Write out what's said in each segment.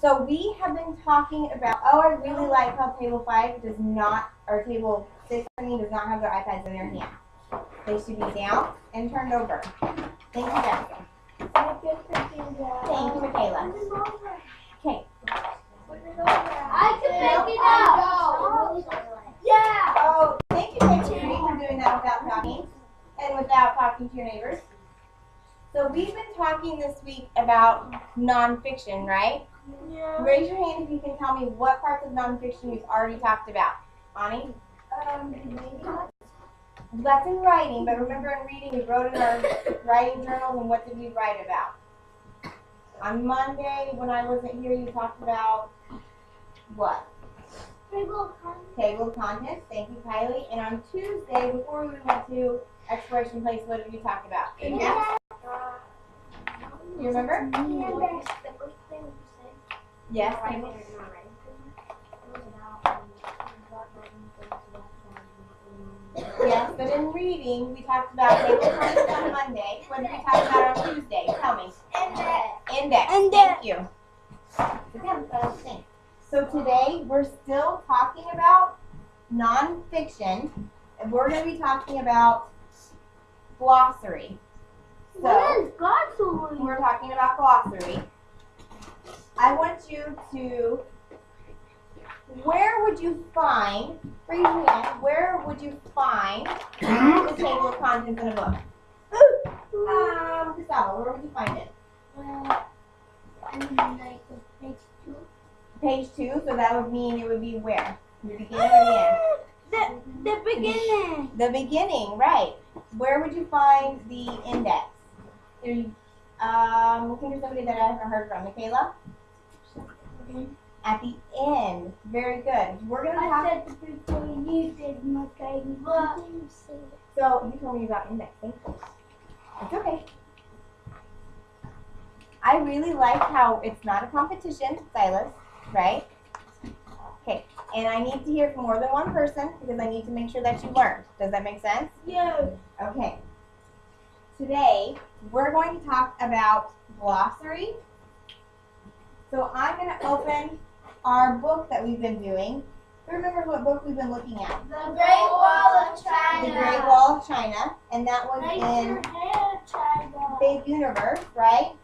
So we have been talking about, oh, I really like how table 5 does not, or table 6, does not have their iPads in their hand. They should be down and turned over. Thank you, Jessica. Thank you, Michaela. Okay. I can make it up. Yeah. Oh, thank you, Katie, for doing that without talking and without talking to your neighbors. So we've been talking this week about nonfiction, right? Yeah. Raise your hand if you can tell me what parts of nonfiction we've already talked about. Ani? That's in writing, but remember in reading we wrote in our writing journals, and what did we write about? On Monday, when I wasn't here, you talked about what? Table of contents. Thank you, Kylie. And on Tuesday, before we went to exploration place, what did we talk about? Index. You remember? Yes. Yes, but in reading, we talked about table of contents on Monday. What did we talk about on Tuesday? Tell me. Index. Thank you. So today, we're still talking about nonfiction, and we're going to be talking about glossary. So, we're talking about glossary. I want you to, where would you find, raise your hand, where would you find the table of contents in a book? Gustavo, where would you find it? Page 2, so that would mean it would be where? The beginning or the end? The beginning. The beginning, right. Where would you find the index? Looking for somebody that I haven't heard from. Michaela? At the end. Very good. We're going to talk. I said before you did, Michaela. So, you told me about indexing. It's okay. I really like how it's not a competition, Silas, right? Okay. And I need to hear from more than one person because I need to make sure that you learned. Does that make sense? Yeah. Okay. Today, we're going to talk about glossary. So I'm going to open our book that we've been doing. Who remembers what book we've been looking at? The Great Wall of China. The Great Wall of China. And that was in Big Universe, right?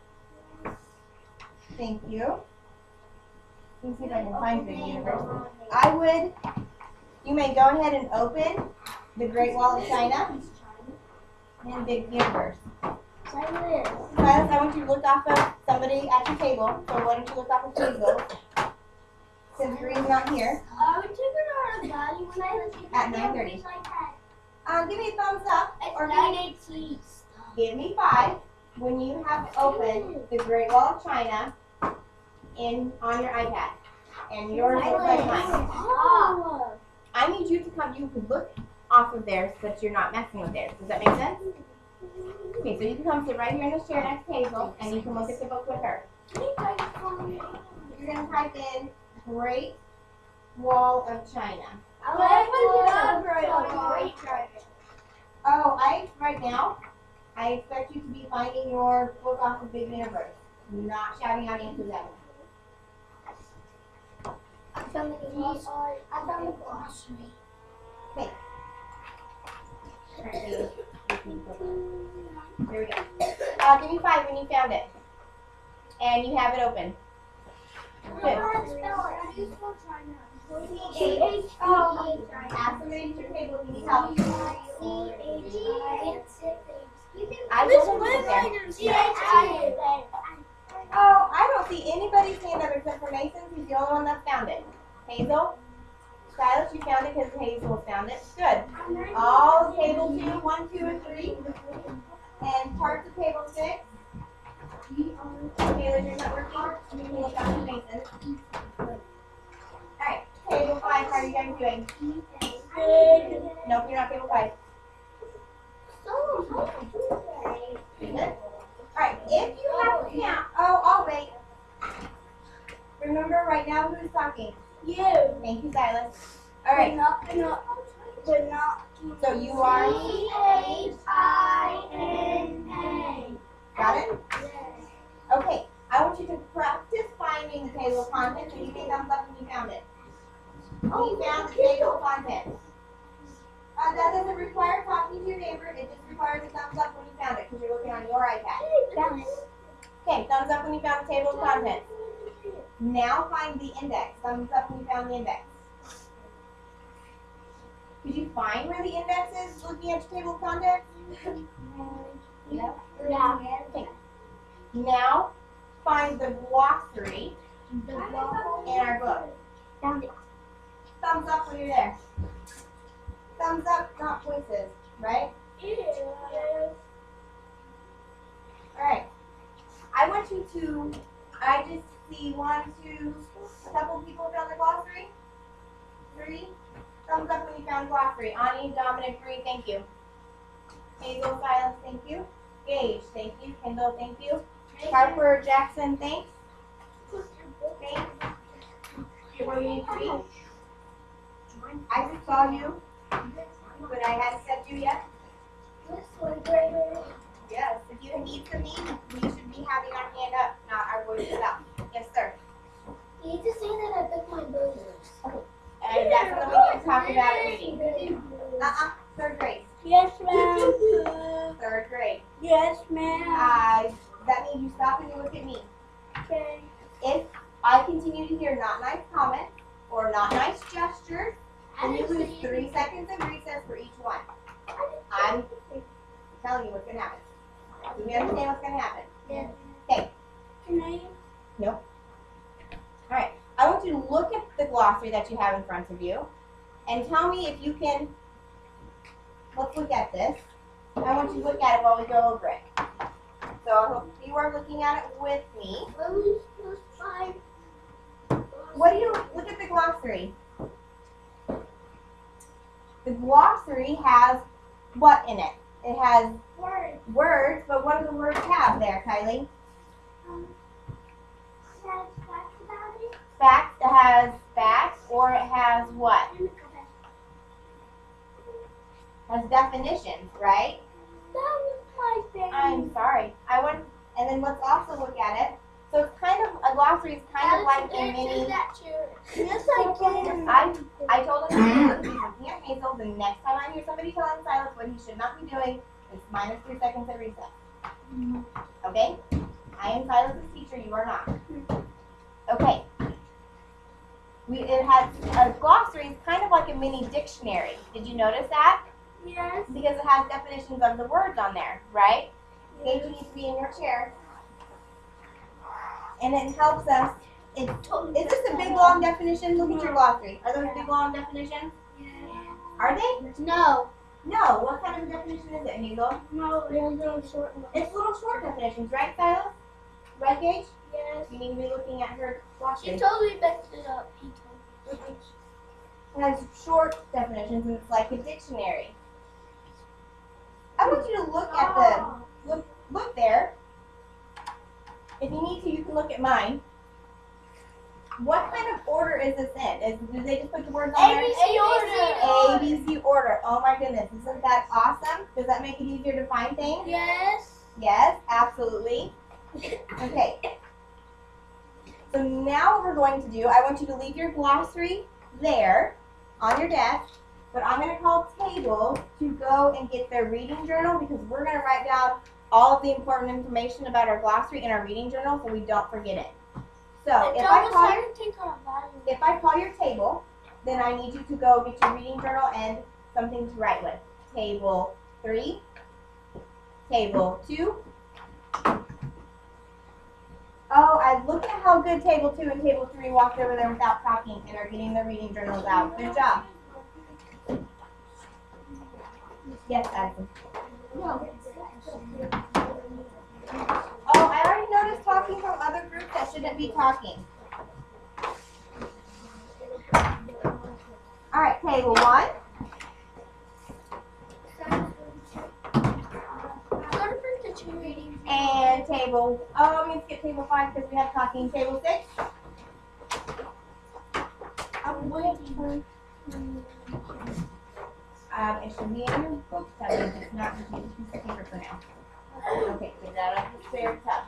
Thank you. Let me see if I can find Big Universe. You may go ahead and open the Great Wall of China and Big Universe. Silas, I want you to look off of somebody at your table. So why don't you look off of table? Since Green's not here. At 9:30. Give me a thumbs up. Or give me 5 when you have opened the Great Wall of China on your iPad. And yours looks like mine. I need you to come. You can look off of theirs, but you're not messing with theirs. Does that make sense? Okay, so you can come sit right here in this chair next to Hazel, and you can look at the book with her. You're going to type in Great Wall of China. Right now, I expect you to be finding your book off of Big Universe. Not shouting out answers at me. I found the glossary. Okay. Here we go. Give me 5 when you found it. And you have it open. Good. Ask somebody at your table if you need help. Oh, I don't see anybody's hand up except for Mason. He's the only one that found it. Hazel? Silas, you found it because Hazel found it. Good. All table 2, 1, 2, and 3. And parts of table 6. Taylor, you're not working. You can look up to Mason. Alright, table 5, how are you guys doing? Good. Nope, you're not table 5. Good. Alright, if you have to count, I'll wait. Remember right now who's talking? You. Thank you, Silas. Alright. So you are China. Got it? Okay. I want you to practice finding the table of contents, and give me a thumbs up when you found it. We found the table of contents. That doesn't require talking to your neighbor. It just requires a thumbs up when you found it because you're looking on your iPad. Found it. Okay, thumbs up when you found the table of contents. Now find the index. Thumbs up when you found the index. Did you find where the index is looking at your table of contents? Yeah. Okay. Now find the glossary in our book. Found it. Thumbs up when you're there. Thumbs up, not voices, right? Yes. Alright. I want you to, I just see 1, 2, a couple people found the glossary. 3. Thumbs up when you found glossary. Ani, Dominic, 3, thank you. Hazel, Silence, thank you. Gage, thank you. Kendall, thank you. Harper, Jackson, thanks. Thanks. Okay, what do you need 3? I just saw you, but I hadn't said you yet. Yes, if you need to me, you should be having our hand up, not our voices up. Yes, sir. You need to say that I took my burgers. And that's when we need to talk about it reading. Third grade. Yes, ma'am. Third grade. Yes, ma'am. That means you stop and you look at me. Okay. If I continue to hear not nice comments or not nice gestures, then you lose 3 seconds of recess for each one. I'm telling you what's going to happen. Do we understand what's going to happen? Yeah. Okay. Can I? Nope. All right. I want you to look at the glossary that you have in front of you and tell me if you can, let's look at this. I want you to look at it while we go over it. So I hope you are looking at it with me. What do you, look at the glossary. The glossary has what in it? It has words, but what do the words have there, Kylie? Facts about it. Facts, it has facts, or it has what? Has definitions, right? That was my favorite. I'm sorry. And then let's also look at it. So it's kind of, a glossary is kind of like a mini. Yes, I can. I told him to be looking at Hazel. The next time I hear somebody telling Silas what he should not be doing, it's minus 3 seconds at recess. Okay? I am Silas's teacher, you are not. Okay. It has, a glossary is kind of like a mini dictionary. Did you notice that? Yes. Because it has definitions of the words on there, right? Okay, you need to be in your chair. And it helps us. Is this a big long definition? Look at your glossary. Are those big long definitions? Yeah. Are they? No. No. What kind of a definition is it, Hazel? No, it's a short one. It's little short definitions, right, Silas? Right, Gage? Yes. You need to be looking at her glossary. She totally messed it up. He told me. It has short definitions, and it's like a dictionary. I want you to look at the look there. If you need to, you can look at mine. What kind of order is this in? Do they just put the words on there? ABC order. ABC order. Oh my goodness, isn't that awesome? Does that make it easier to find things? Yes. Yes, absolutely. Okay. So now what we're going to do, I want you to leave your glossary there on your desk, but I'm going to call tables to go and get their reading journal because we're going to write down all of the important information about our glossary in our reading journal so we don't forget it. So if I call your table, then I need you to go get your reading journal and something to write with. Table 3, table 2. Oh, I look at how good table 2 and table 3 walked over there without talking and are getting their reading journals out. Good job. Yes, Addison. No. Oh, I already noticed talking from other groups that shouldn't be talking. All right, table 1. And table, oh, I'm going to skip table 5 because we have talking. Table 6. It should be in your book tub. It's not just a piece of paper for now. Okay, get that out of the spare tub.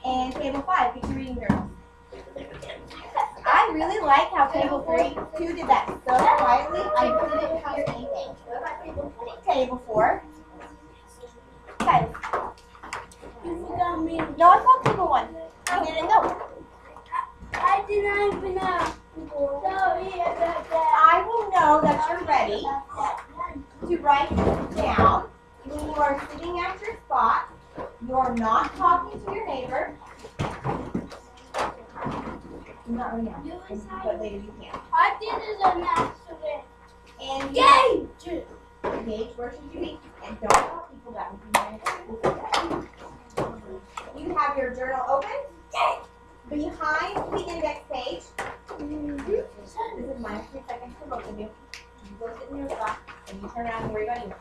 And table 5, get your reading journals. I really like how table 2 did that so quietly, I didn't hear anything. Table 4. Guys. No, I saw table 1. You didn't know. I didn't even know. I will know that you're ready to write down when you are sitting at your spot. You're not talking to your neighbor. Not right now, but later you can. I did it an accident. And Gage, where should you be? And don't tell people that. You have your journal open. Behind the index page. This is minus 3 seconds for both of you. You go sit in your spot and you turn around and worry about you.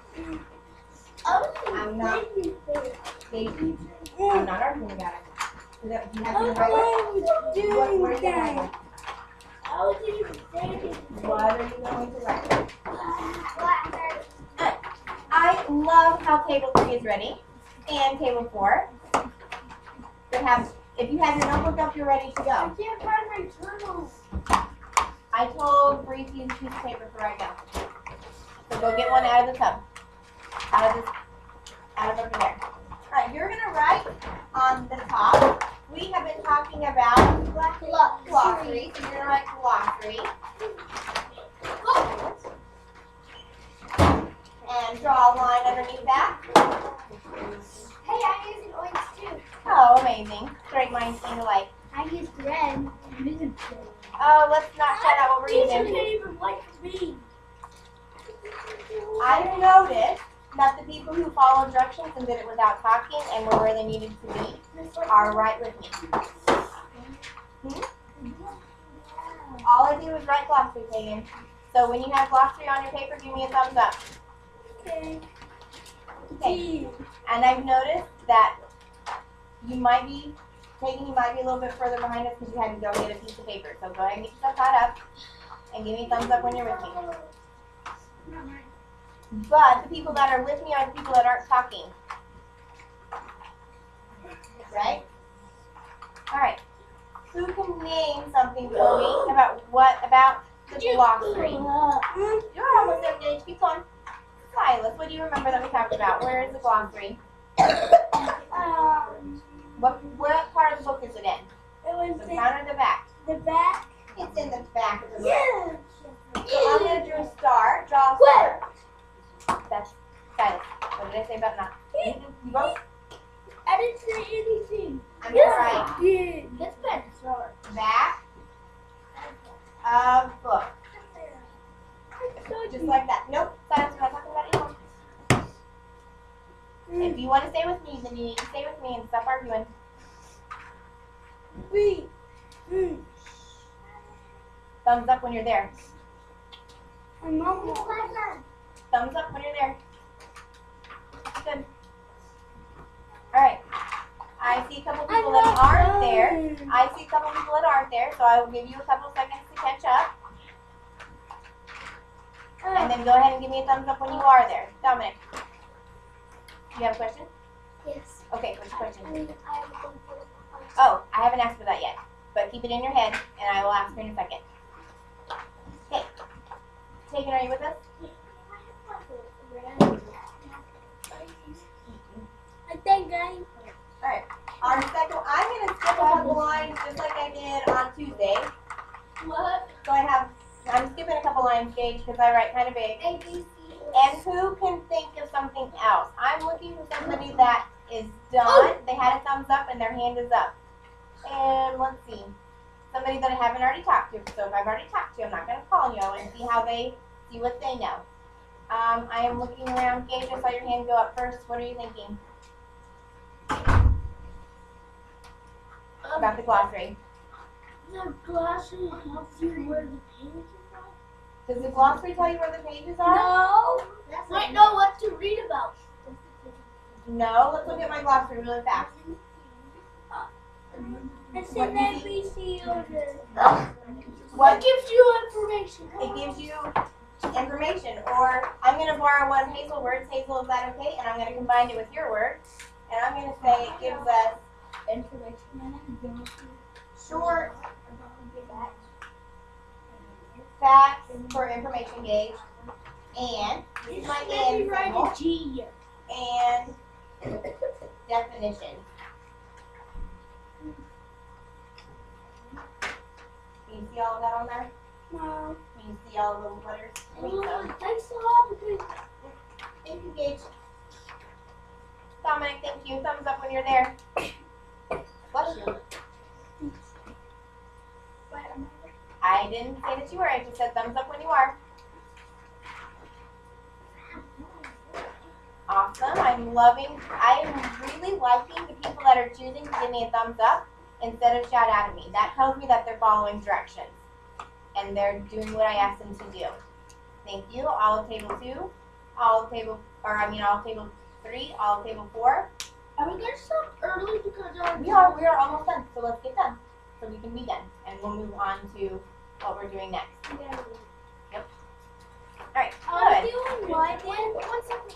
I'm not. Gage, I'm not arguing about it. Do you have your right way? What are you going to write? What are you going to write? I love how table 3 is ready. And table 4. If you have your notebook up, you're ready to go. I can't find my journal. I told Bree to use a piece of paper for right now. So go get one out of the tub. Out of over there. Alright, you're going to write on the top. We have been talking about glossary. So you're going to write glossary. And draw a line underneath that. Hey, I used orange too. Oh, amazing. Great minds think alike. I used red. Oh, let's not shout out what we're Teacher using. can't even like me. I've noticed that the people who followed directions and did it without talking and were where they needed to be are right with me. All I do is write glossary, Pagan. So when you have glossary on your paper, give me a thumbs up. Okay. Okay. And I've noticed that you might be a little bit further behind us because you had to go get a piece of paper. So go ahead and get yourself caught up and give me a thumbs up when you're with me. But the people that are with me are the people that aren't talking. Right? Alright. Who can name something for me about the glossary? You're almost there, Gage. Keep going. Silas, what do you remember that we talked about? Where is the glossary? What part of the book is it in? It was The front or the back? the back. It's in the back of the book. Yeah. So I'm going to draw a star. Draw a star. That's Silas. What did I say about not? You go. I didn't say anything. I'm going to write Yeah. That's better. back of book. Just like that. Nope. Silas, we're not talking about it anymore. If you want to stay with me, then you need to stay with me and stop arguing. Thumbs up when you're there. Thumbs up when you're there. Good. Alright. I see a couple people that aren't there. I see a couple people that aren't there, so I will give you a couple seconds to catch up. And then go ahead and give me a thumbs up when you are there. Dominic. You have a question? Yes. Okay, what's your question? I have a phone for Oh, I haven't asked for that yet. But keep it in your head, and I will ask her in a second. Okay. Tegan, are you with us? I think I'm. Alright. I'm going to skip a couple lines just like I did on Tuesday. What? So I'm skipping a couple lines, Gage, because I write kind of big. A, B, C. And who can think of something else? I'm looking for somebody that is done. They had a thumbs up and their hand is up. And let's see. Somebody that I haven't already talked to. So if I've already talked to, I'm not going to call you. I want to see what they know. I am looking around. Gage, I saw your hand go up first. What are you thinking about the glossary? The glossary helps you where the pages are. Does the glossary tell you where the pages are? No. Might know what to read about. No. Let's look at my glossary really fast. It's an A, B, C order. What It gives you information. It gives you information. Or I'm going to borrow one Hazel word. Hazel, is that okay? And I'm going to combine it with your word. And I'm going to say it gives us Information and Short facts for information gauge. And this is my and symbol. G. And definition. Can you see all of that on there? No. Can you see all of those letters? I think so. Thanks a lot because Thank you, Gage. Dominic, thank you. Thumbs up when you're there. Bless you. I didn't say that you were. I just said thumbs up when you are. Awesome. I am really liking the people that are choosing to give me a thumbs up instead of shout out at me. That tells me that they're following directions and they're doing what I asked them to do. Thank you. All of table 2, all of table 3, all of table 4. are we gonna stop early because We are almost done, so let's get done. So we can be done. And we'll move on to what we're doing next. Yep. Alright, good. doing what then? One second.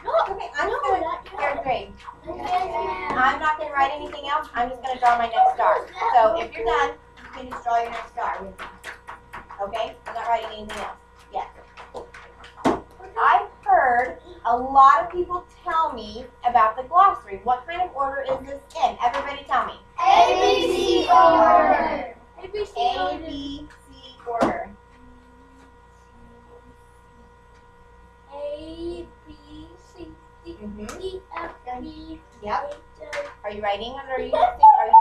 No, okay, I'm just gonna third grade. I'm not gonna write anything else. I'm just gonna draw my next star. So if you're done, you can just draw your next star. Okay? I'm not writing anything else yet. I've heard a lot of people tell me about the glossary. What kind of order is this in? Everybody tell me. ABC order. ABC order. A, B, C, D, E, F, G. Yep. H, Are you writing or are you talking? I,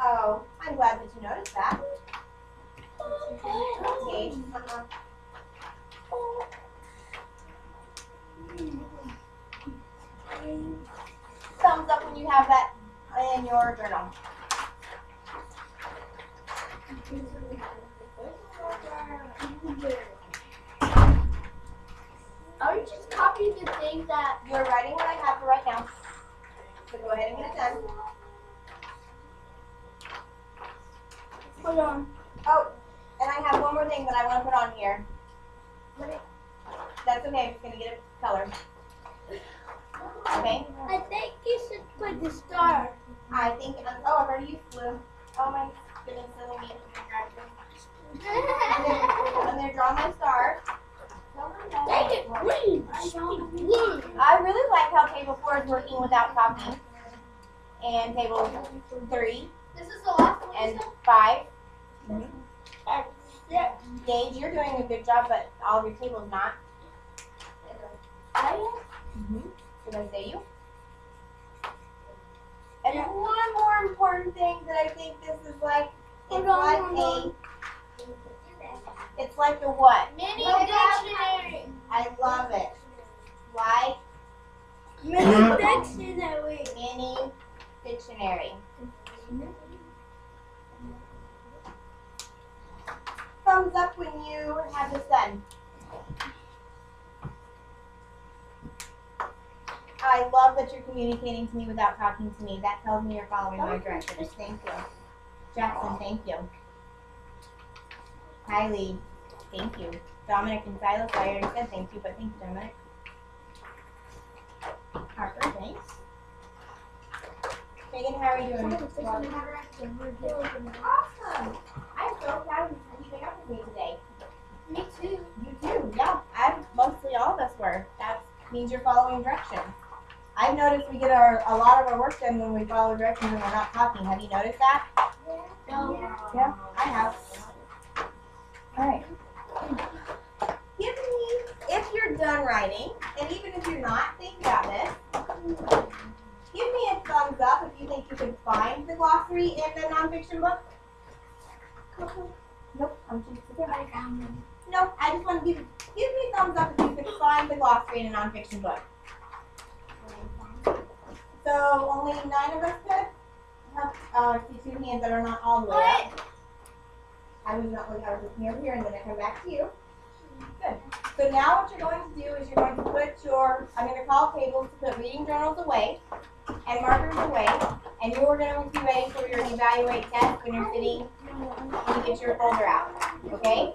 Oh, I'm glad that you noticed that. Okay. Thumbs up when you have that in your journal. Are you just copying the thing that? You're writing what I have for right now. So go ahead and get it done. Hold on. Oh, and I have one more thing that I want to put on here. That's okay, I'm just going to get it colored. Okay? I think you should put the star. I think, oh, I've already used blue. Oh my goodness, silly me. I'm going to draw my star. Make it green. Blue. I really like how table 4 is working without copying. And table 3 This is the last one. and 5. And 6. Gage, you're doing a good job, but all of your tables not. Did I say you? And one more important thing that I think this is like, it's like a what? Mini dictionary. I love it. Like Mini dictionary. mini dictionary. Thumbs up when you have this done. I love that you're communicating to me without talking to me. That tells me you're following my directions. Thank you. Jackson, thank you. Kylie, thank you. Dominic and Silas, I already said thank you, but thank you, Dominic. Harper, thanks. Megan, how are you doing? Awesome. I'm so proud of you keeping up with me today. Me too. You too, yeah. Mostly all of us were. That means you're following directions. I've noticed we get a lot of our work done when we follow directions and we're not talking. Have you noticed that? Yeah, I have. All right. Give me, if you're done writing, and even if you're not, think about this. Give me a thumbs up if you think you can find the glossary in the nonfiction book. Nope, I'm just Nope, I just want to give me a thumbs up if you can find the glossary in a nonfiction book. So only 9 of us could? I see 2 hands that are not all the way up. I was looking over here and then I come back to you. Good. So now what you're going to do is you're going to put I'm going to call tables to put reading journals away and markers away, and you are going to be ready for your evaluate test when you're sitting and you get your folder out. Okay?